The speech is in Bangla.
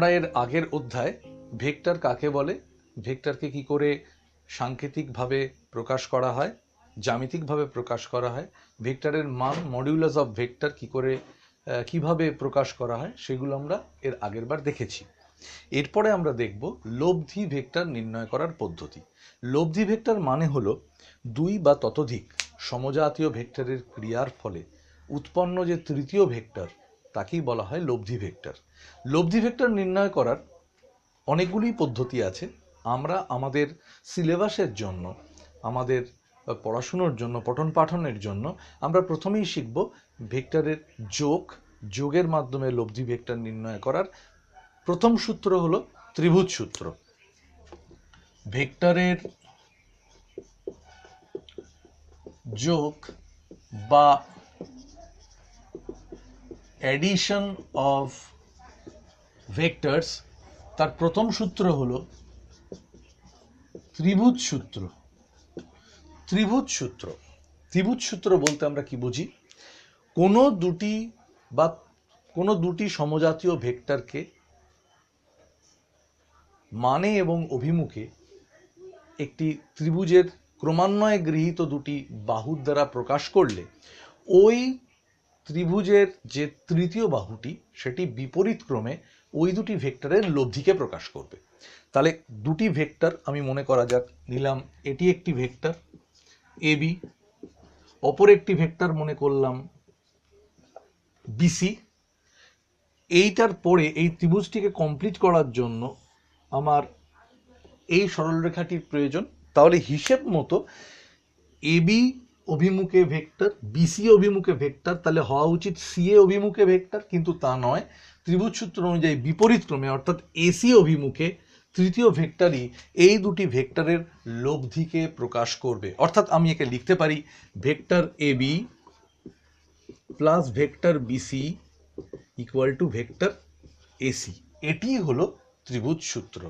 আমরা এর আগের অধ্যায় ভেক্টর কাকে বলে, ভেক্টরকে কি করে সাংকেতিকভাবে প্রকাশ করা হয়, জ্যামিতিকভাবে প্রকাশ করা হয়, ভেক্টরের মান মডিউলাস অফ ভেক্টর কি করে কিভাবে প্রকাশ করা হয় সেগুলো আমরা এর আগের বার দেখেছি। এরপরে আমরা দেখব লব্ধি ভেক্টর নির্ণয় করার পদ্ধতি। লব্ধি ভেক্টর মানে হলো দুই বা ততোধিক সমজাতীয় ভেক্টরের ক্রিয়ার ফলে উৎপন্ন যে তৃতীয় ভেক্টর তাকেই বলা হয় লব্ধি ভেক্টর। লব্ধি ভেক্টর নির্ণয় করার অনেকগুলি পদ্ধতি আছে। আমরা আমাদের সিলেবাসের জন্য, আমাদের পড়াশুনোর জন্য, পঠন পাঠনের জন্য আমরা প্রথমেই শিখব ভেক্টরের যোগের মাধ্যমে লব্ধি ভেক্টর নির্ণয় করার প্রথম সূত্র হলো ত্রিভুজ সূত্র। ভেক্টরের যোগ বা অ্যাডিশন অফ ভেক্টরস তার প্রথম সূত্র হলো ত্রিভুজ সূত্র। ত্রিভুজ সূত্র ত্রিভুজ সূত্র বলতে আমরা কি বুঝি? কোনো দুটি সমজাতীয় ভেক্টরকে মানে এবং অভিমুখে একটি ত্রিভুজের ক্রমান্বয়ে গৃহীত দুটি বাহুর দ্বারা প্রকাশ করলে ওই ত্রিভুজের যে তৃতীয় বাহুটি সেটি বিপরীত ক্রমে ওই দুটি ভেক্টরের লব্ধিকে প্রকাশ করবে। তাহলে দুটি ভেক্টর আমি মনে করা যাক নিলাম, এটি একটি ভেক্টর এবি, অপর একটি ভেক্টর মনে করলাম বিসি। এইটার পরে এই ত্রিভুজটিকে কমপ্লিট করার জন্য আমার এই সরলরেখাটির প্রয়োজন। তাহলে হিসেব মতো এবি অভিমুখে ভেক্টর, বিসি অভিমুখে ভেক্টর, তাহলে হওয়া উচিত সিএ অভিমুখে ভেক্টর, কিন্তু তা নয়। ত্রিভুজ সূত্র অনুযায়ী বিপরীত ক্রমে অর্থাৎ এসি অভিমুখে তৃতীয় ভেক্টরই এই দুটি ভেক্টরের লব্ধিকে প্রকাশ করবে। অর্থাৎ আমি একে লিখতে পারি vector AB plus vector BC equal to vector AC. এটি হলো ত্রিভুজ সূত্র।